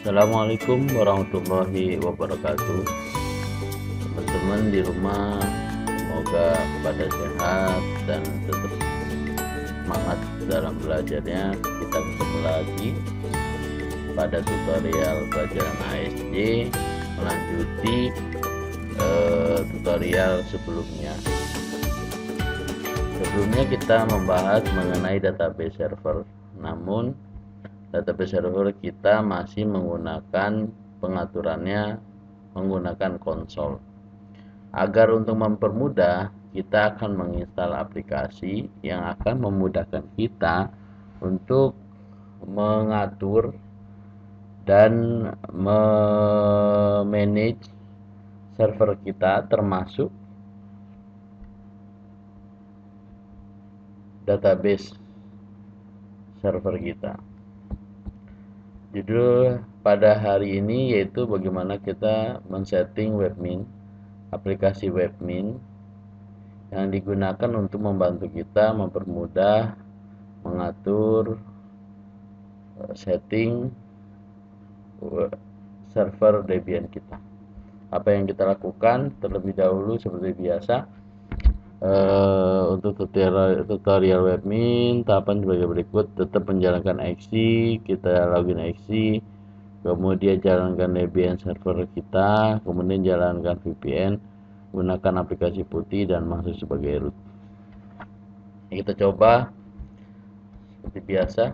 Assalamualaikum warahmatullahi wabarakatuh. Teman-teman di rumah, semoga pada sehat dan tetap semangat dalam belajarnya. Kita ketemu lagi pada tutorial pelajaran ASC, melanjuti tutorial sebelumnya. Sebelumnya kita membahas mengenai database server, namun database server kita masih menggunakan pengaturannya menggunakan konsol. Agar untuk mempermudah, kita akan menginstal aplikasi yang akan memudahkan kita untuk mengatur dan memanage server kita, termasuk database server kita. Judul pada hari ini yaitu bagaimana kita men-setting webmin, aplikasi webmin yang digunakan untuk membantu kita mempermudah mengatur setting server Debian kita. Apa yang kita lakukan terlebih dahulu seperti biasa, untuk tutorial webmin tahapan sebagai berikut. Tetap menjalankan exe, kita login exe, kemudian jalankan Debian server kita, kemudian jalankan VPN, gunakan aplikasi putih dan masuk sebagai root. Kita coba seperti biasa.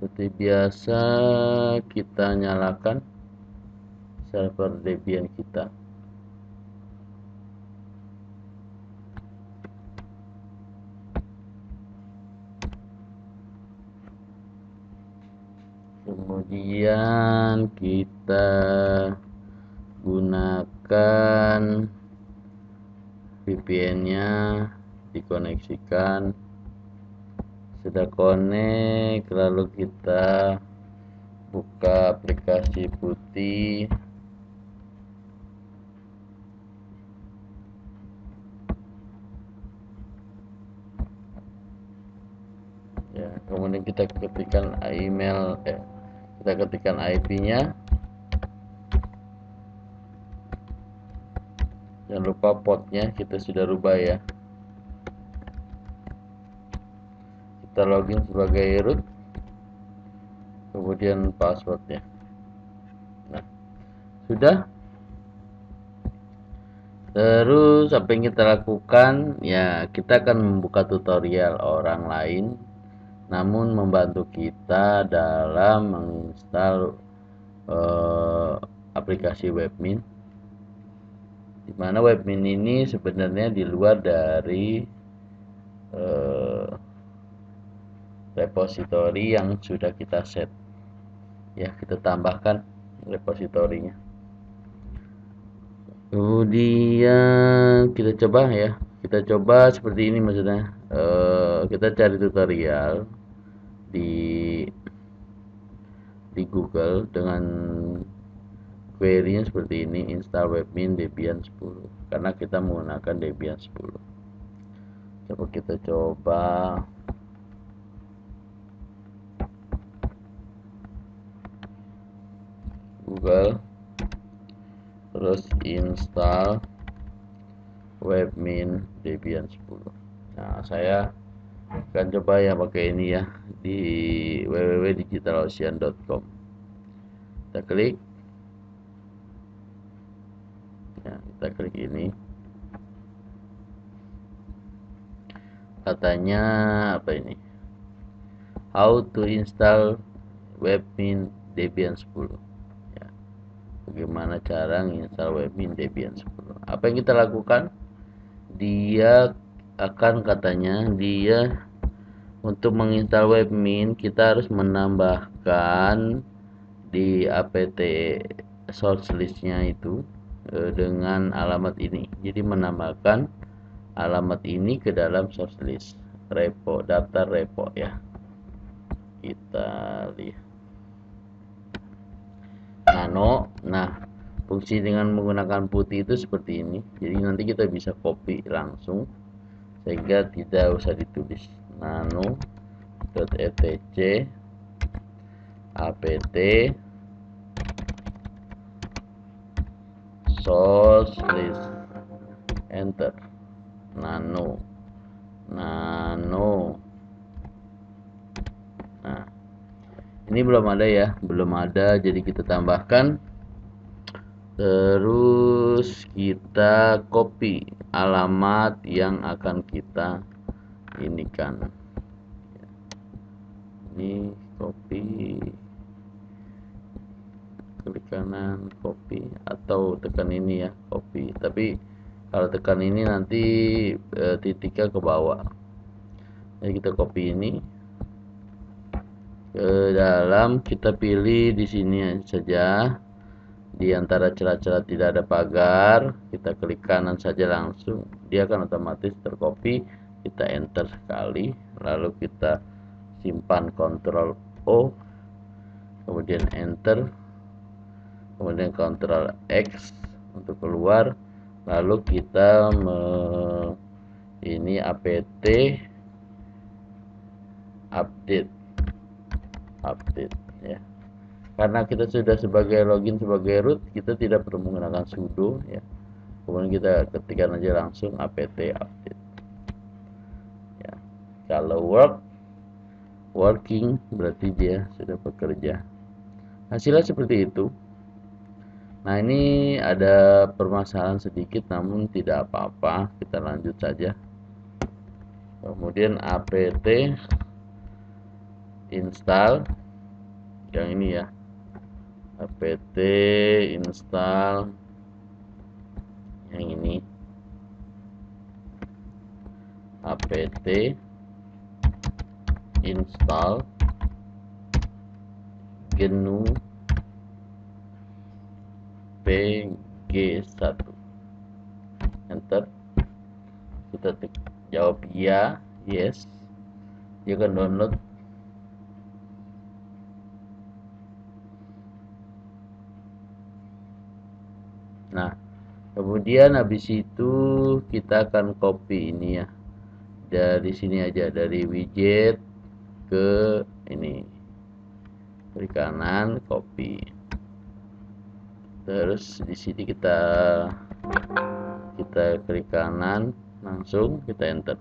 Seperti biasa kita nyalakan server Debian kita. Kemudian kita gunakan VPN-nya, dikoneksikan. Sudah connect, lalu kita buka aplikasi putih. Ya, kemudian kita ketikkan email, kita ketikkan IP-nya. Jangan lupa portnya kita sudah rubah ya. Kita login sebagai root, kemudian passwordnya. Nah, sudah. Terus apa yang kita lakukan ya, kita akan membuka tutorial orang lain namun membantu kita dalam menginstal aplikasi webmin, dimana webmin ini sebenarnya di luar dari repositori yang sudah kita set ya. Kita tambahkan repositorinya, kemudian kita coba ya. Kita coba seperti ini, maksudnya kita cari tutorial di Google dengan query-nya seperti ini, install webmin Debian 10, karena kita menggunakan Debian 10. Coba kita coba. Google, terus install webmin Debian 10. Nah, saya akan coba ya pakai ini ya, di www.digitalocean.com. Kita klik ya, kita klik ini. Katanya apa ini, how to install webmin Debian 10 ya. Bagaimana cara menginstal webmin Debian 10. Apa yang kita lakukan, dia akan katanya dia untuk menginstal webmin kita harus menambahkan di apt source listnya itu dengan alamat ini. Jadi menambahkan alamat ini ke dalam source list repo, daftar repo ya. kita lihat nano. Nah, fungsi dengan menggunakan putih itu seperti ini. Jadi nanti kita bisa copy langsung sehingga tidak usah ditulis. nano.etc apt source list, enter. Nano. Nah, ini belum ada ya, belum ada, jadi kita tambahkan. Terus kita copy alamat yang akan kita inikan. Ini copy, klik kanan copy, atau tekan ini ya, copy. Tapi kalau tekan ini nanti titiknya ke bawah. Jadi kita copy ini ke dalam, kita pilih di sini saja. Di antara celah-celah tidak ada pagar, kita klik kanan saja langsung, dia akan otomatis tercopy. Kita enter sekali, lalu kita simpan, Ctrl O, kemudian enter, kemudian Ctrl X untuk keluar, lalu kita ini apt update ya. Karena kita sudah sebagai login sebagai root, kita tidak perlu menggunakan sudo ya. Kemudian kita ketikkan aja langsung apt update ya. Kalau working berarti dia sudah bekerja. Hasilnya seperti itu. Nah, ini ada permasalahan sedikit, namun tidak apa-apa, kita lanjut saja. Kemudian apt install yang ini ya, apt install yang ini, apt install GNU PG1, enter. Kita jawab ya, yes, dia akan download. Nah, kemudian habis itu kita akan copy ini ya, dari sini aja, dari widget ke ini, klik kanan copy. Terus di sini kita klik kanan, langsung kita enter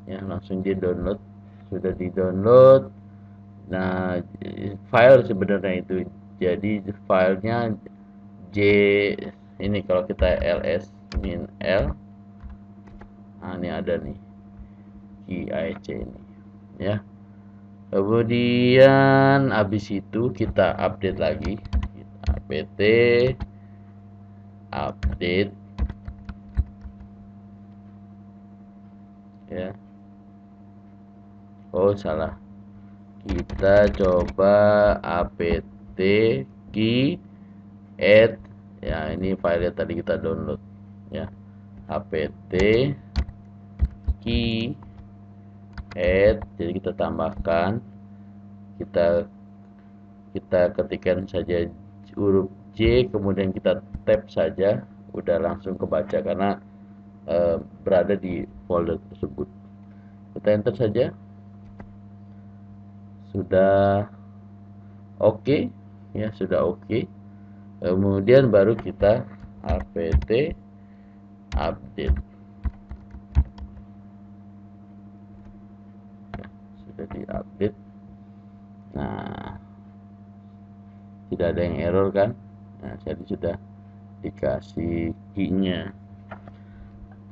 ya, langsung di download. Sudah di download. Nah, file sebenarnya itu, jadi filenya J ini, kalau kita ls min l, nah ini ada nih GIC ini ya. Kemudian habis itu kita update lagi, apt update ya. Oh salah, kita coba apt key add ya, ini file tadi kita download ya, apt key add. Jadi kita tambahkan, kita ketikkan saja huruf J, kemudian kita tap saja, udah langsung kebaca karena berada di folder tersebut. Kita enter saja, sudah oke ya, sudah oke. Kemudian baru kita apt update ya, sudah diupdate. Nah, tidak ada yang error kan. Nah, jadi sudah dikasih key-nya.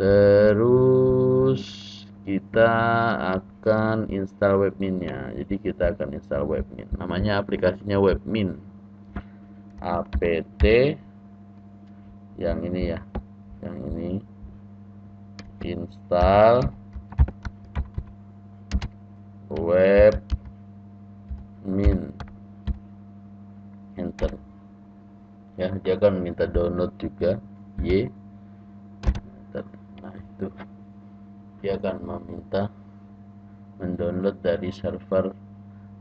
Terus kita akan install webmin-nya. Jadi kita akan install webmin, namanya aplikasinya webmin, apt yang ini ya, yang ini, install webmin, enter ya. Dia akan minta download juga, y, enter. Nah, itu dia akan meminta mendownload dari server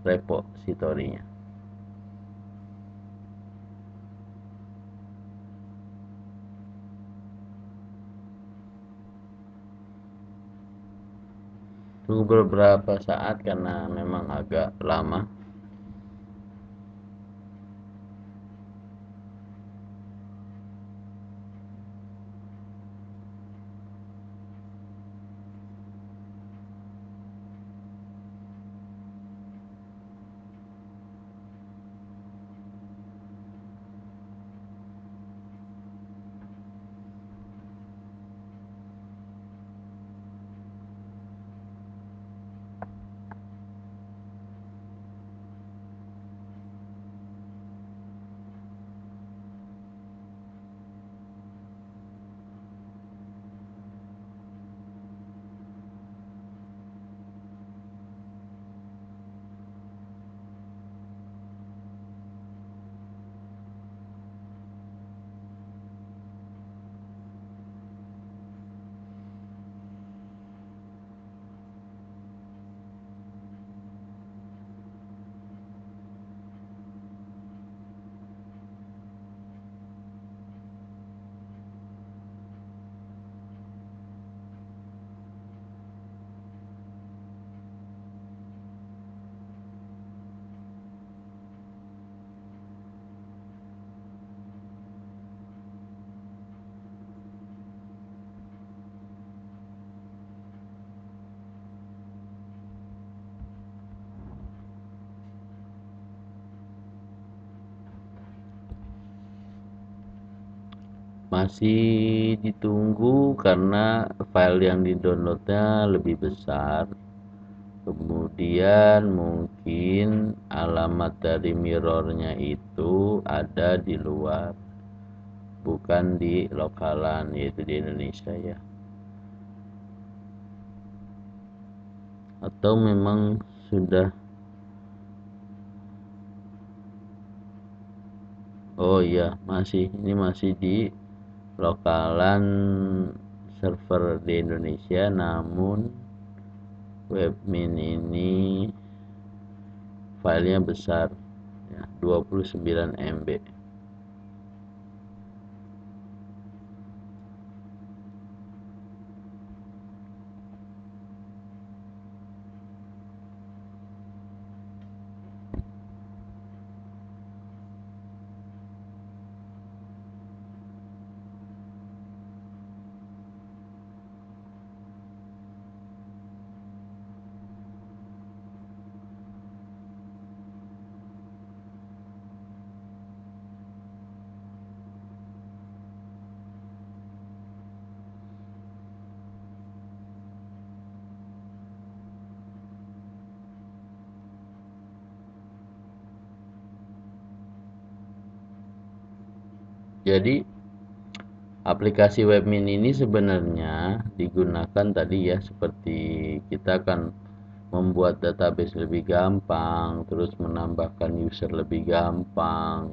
repositorinya. Tunggu beberapa saat karena memang agak lama. Masih ditunggu karena file yang di-downloadnya lebih besar. Kemudian mungkin alamat dari mirrornya itu ada di luar, bukan di lokalan, yaitu di Indonesia ya. Atau memang sudah, oh iya, ini masih di lokalan server di Indonesia, namun webmin ini filenya besar ya, 29 MB. Jadi aplikasi webmin ini sebenarnya digunakan tadi ya, seperti kita akan membuat database lebih gampang, terus menambahkan user lebih gampang,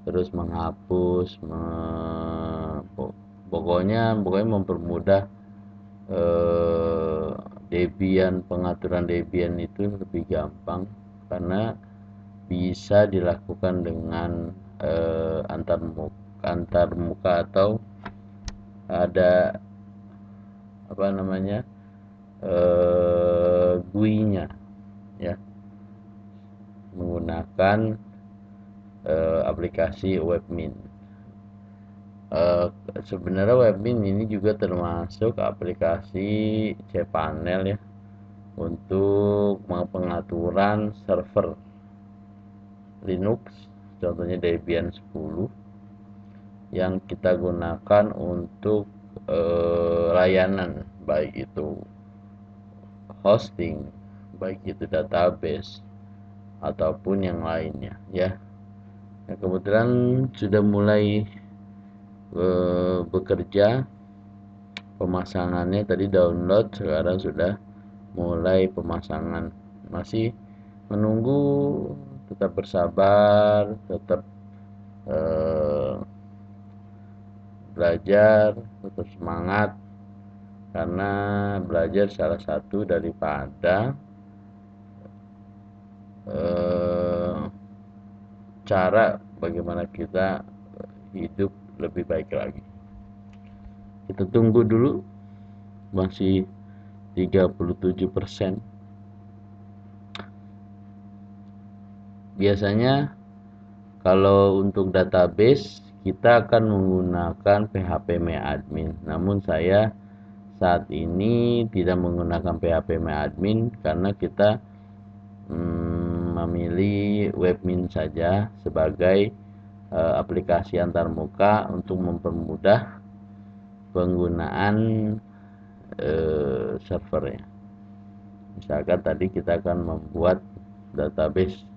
terus menghapus, pokoknya mempermudah Debian, pengaturan Debian itu lebih gampang karena bisa dilakukan dengan antar muka atau ada apa namanya, GUI-nya ya, menggunakan aplikasi webmin. Sebenarnya webmin ini juga termasuk aplikasi cPanel ya, untuk pengaturan server Linux, contohnya Debian 10 yang kita gunakan untuk layanan, baik itu hosting, baik itu database ataupun yang lainnya ya. Nah, kebetulan sudah mulai bekerja, pemasangannya tadi download, sekarang sudah mulai pemasangan. Masih menunggu, tetap bersabar, tetap belajar, tetap semangat, karena belajar salah satu daripada cara bagaimana kita hidup lebih baik lagi. Kita tunggu dulu, masih 37%. Biasanya kalau untuk database kita akan menggunakan PHP MyAdmin. Namun saya saat ini tidak menggunakan PHP MyAdmin karena kita memilih Webmin saja sebagai aplikasi antarmuka untuk mempermudah penggunaan servernya. Misalkan tadi kita akan membuat database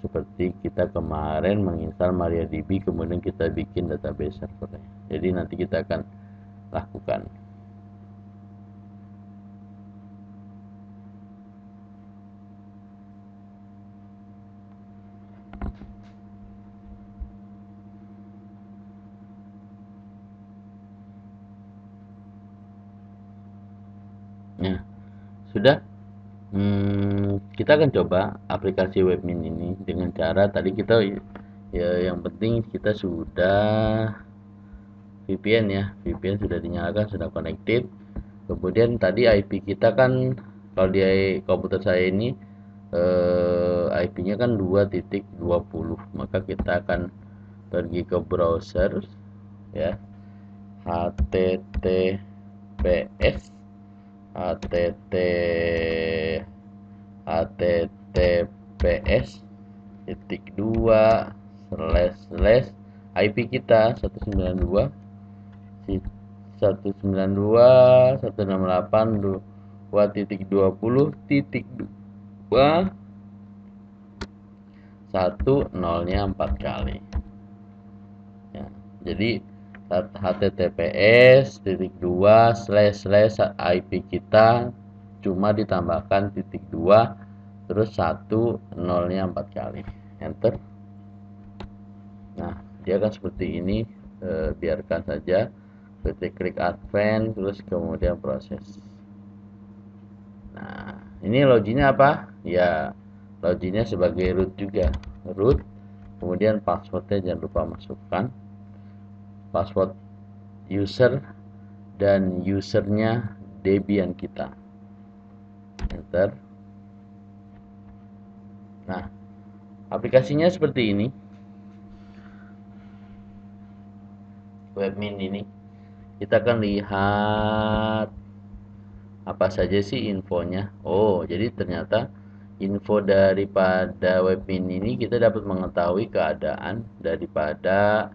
seperti kita kemarin menginstal MariaDB, kemudian kita bikin database servernya. Jadi nanti kita akan lakukan. Nah, sudah. Kita akan coba aplikasi Webmin ini dengan cara tadi kita ya, yang penting kita sudah VPN ya, VPN sudah dinyalakan, sudah connected. Kemudian tadi IP kita kan, kalau di komputer saya ini IP-nya kan 2.20, maka kita akan pergi ke browser ya, https https:// IP kita 192.168.2.20.2 1 0-nya 4 kali ya. Jadi https:// IP kita cuma ditambahkan .2 terus 1 0-nya 4 kali, enter. Nah, dia akan seperti ini. Biarkan saja, kita klik advance terus kemudian proses. Nah, ini loginnya apa ya, loginnya sebagai root juga, root. Kemudian passwordnya jangan lupa masukkan password user dan usernya Debian kita, enter. Nah, aplikasinya seperti ini, Webmin ini. Kita akan lihat apa saja sih infonya. Oh, jadi ternyata info daripada Webmin ini kita dapat mengetahui keadaan daripada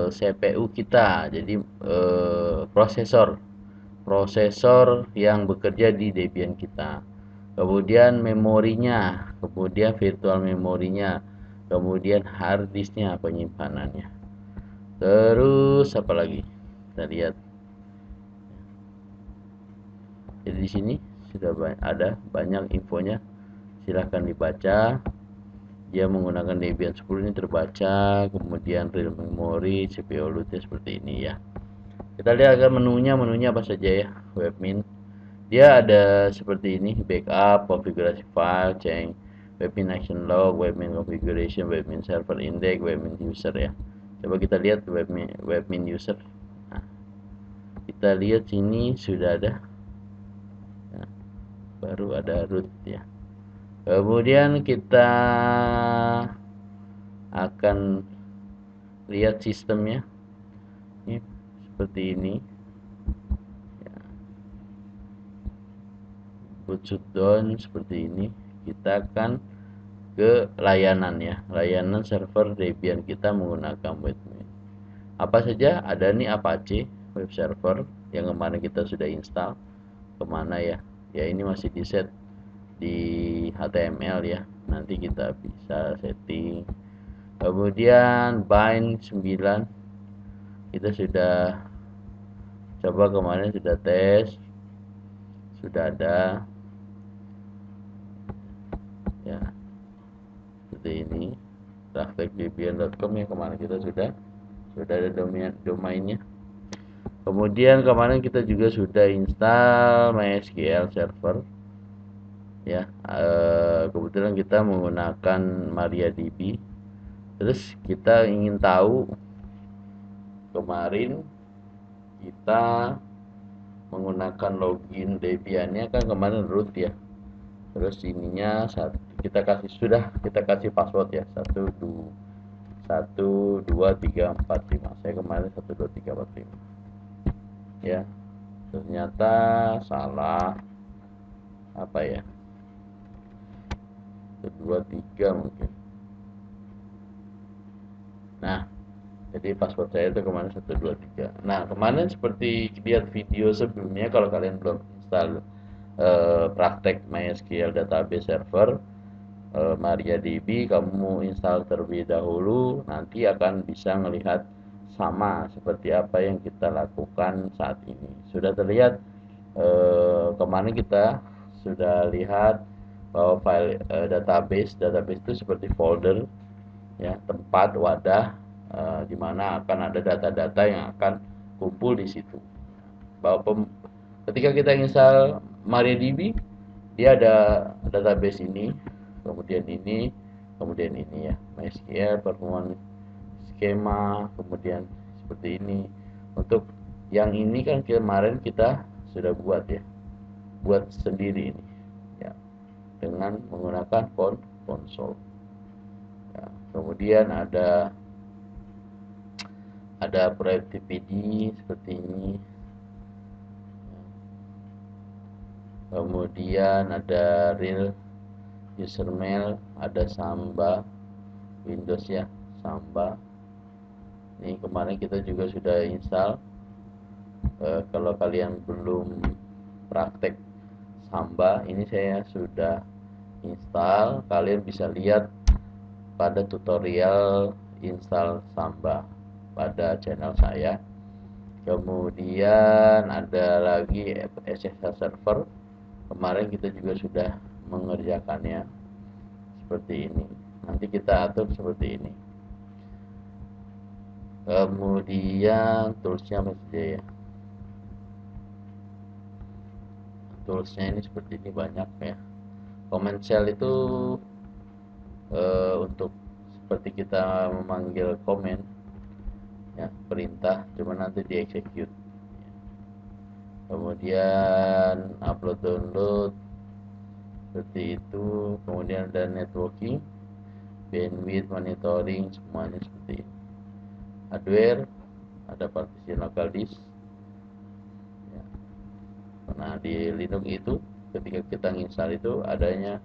CPU kita. Jadi prosesor yang bekerja di Debian kita, kemudian memorinya, kemudian virtual memorinya, kemudian harddisknya, penyimpanannya, terus apa lagi kita lihat. Jadi di sini sudah ada banyak infonya, silahkan dibaca. Dia menggunakan Debian 10 ini terbaca, kemudian real memory, CPU loadnya seperti ini ya. Kita lihat akan menunya apa saja ya, Webmin. Dia ada seperti ini, backup, konfigurasi file, change, Webmin action log, Webmin configuration, Webmin server index, Webmin user ya. Coba kita lihat Webmin user. Nah, kita lihat sini sudah ada. Nah, baru ada root ya. Kemudian kita akan lihat sistemnya. Ini seperti ini. Boot shutdown seperti ini. Kita akan ke layanan ya, layanan server Debian kita menggunakan Webmin. Apa saja ada nih, Apache web server yang kemarin kita sudah install. Kemana ya, ya ini masih di set di HTML ya, nanti kita bisa setting. Kemudian bind 9 kita sudah coba, kemarin sudah tes, sudah ada ya, seperti ini praktekdebian.com ya, kemarin kita sudah ada domainnya. Kemudian kemarin kita juga sudah install MySQL server ya. Kebetulan kita menggunakan MariaDB. Terus kita ingin tahu, kemarin kita menggunakan login Debiannya kan kemarin root ya. Terus ininya kita kasih password ya, 1 2 3 4 5. Saya kemarin 1 2 3 4 5 ya. Ternyata salah apa ya, 1 2 3 mungkin. Nah, jadi password saya itu kemarin 1 2 3. Nah, kemarin seperti lihat video sebelumnya, kalau kalian belum install praktek MySQL database server MariaDB, kamu install terlebih dahulu, nanti akan bisa melihat sama seperti apa yang kita lakukan saat ini. Sudah terlihat, kemarin kita sudah lihat bahwa file database itu seperti folder ya, tempat wadah di mana akan ada data-data yang akan kumpul di situ. Bahwa ketika kita install MariaDB, dia ada database ini, kemudian ini ya, MySQL, performance skema, kemudian seperti ini. Untuk yang ini kan kemarin kita sudah buat ya, buat sendiri ini ya, dengan menggunakan konsol. Ya, kemudian ada PD seperti ini. Kemudian ada real user mail, ada Samba Windows ya, Samba. Ini kemarin kita juga sudah install. Kalau kalian belum praktek Samba, ini saya sudah install. Kalian bisa lihat pada tutorial install Samba pada channel saya. Kemudian ada lagi SSH server. Kemarin kita juga sudah mengerjakannya seperti ini. Nanti kita atur seperti ini. Kemudian toolsnya apa saja ya? Toolsnya ini seperti ini, banyak ya. Command shell itu untuk seperti kita memanggil command ya, perintah, cuma nanti di execute. Kemudian upload download seperti itu. Kemudian ada networking, bandwidth, monitoring, semuanya seperti ini. Hardware, ada partition local disk ya. Nah, di Linux itu ketika kita install itu adanya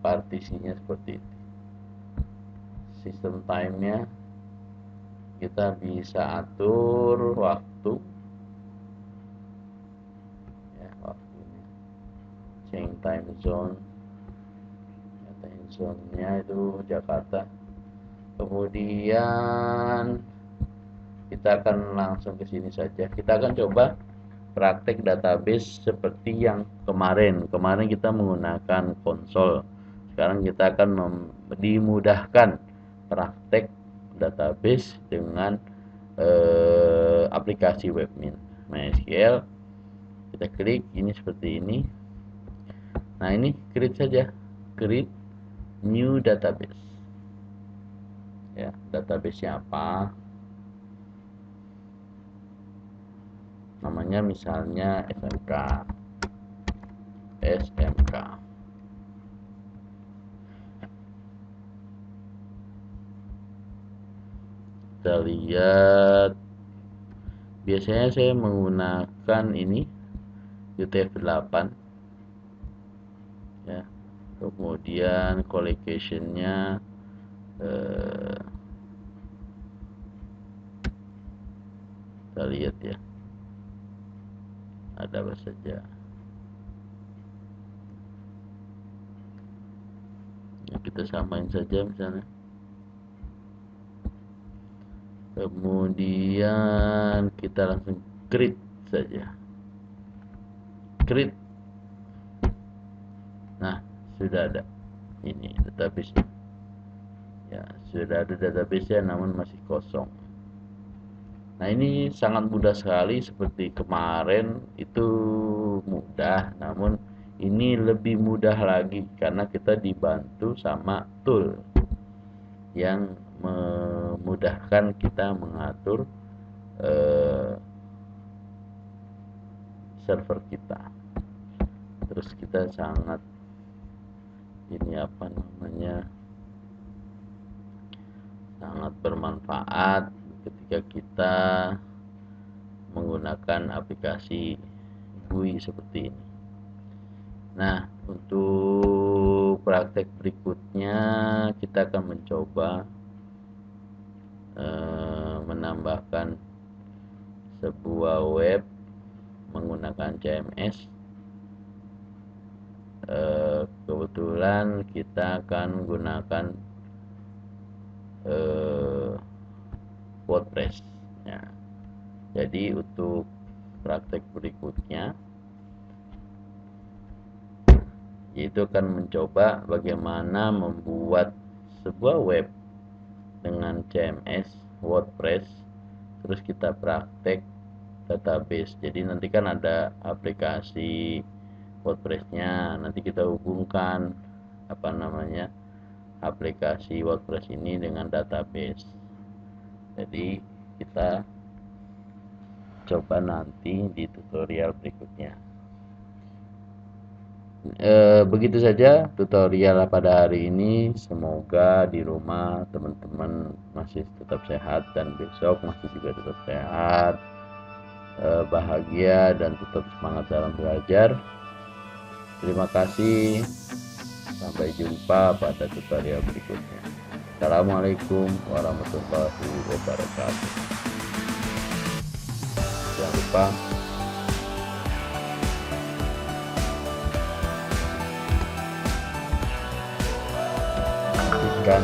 partisinya seperti itu. Sistem time-nya kita bisa atur waktu ya, waktunya, change time zone ya, time zone-nya itu Jakarta. Kemudian kita akan langsung ke sini saja. Kita akan coba praktek database seperti yang kemarin. Kemarin kita menggunakan konsol. Sekarang kita akan dimudahkan praktek database dengan aplikasi webmin MySQL. Kita klik ini seperti ini. Nah, ini create saja, create new database ya. Database-nya apa, namanya misalnya SMK. Kita lihat, biasanya saya menggunakan ini UTF-8 ya. Kemudian collocation-nya kita lihat ya, ada apa saja ya, kita samain saja misalnya. Kemudian kita langsung create saja, create. Nah, sudah ada ini database ya, sudah ada database nya namun masih kosong. Nah, ini sangat mudah sekali, seperti kemarin itu mudah, namun ini lebih mudah lagi karena kita dibantu sama tool yang memudahkan kita mengatur eh, server kita. Terus kita sangat sangat bermanfaat ketika kita menggunakan aplikasi GUI seperti ini. Nah, untuk praktek berikutnya kita akan mencoba menambahkan sebuah web menggunakan CMS. Kebetulan kita akan gunakan WordPress ya. Jadi untuk praktek berikutnya yaitu akan mencoba bagaimana membuat sebuah web dengan CMS WordPress, terus kita praktek database. Jadi nanti kan ada aplikasi WordPress-nya, nanti kita hubungkan aplikasi WordPress ini dengan database. Jadi kita coba nanti di tutorial berikutnya. Begitu saja tutorial pada hari ini. Semoga di rumah teman-teman masih tetap sehat dan besok masih juga tetap sehat, bahagia dan tetap semangat dalam belajar. Terima kasih. Sampai jumpa pada tutorial berikutnya. Assalamualaikum warahmatullahi wabarakatuh. Jangan lupa aktifkan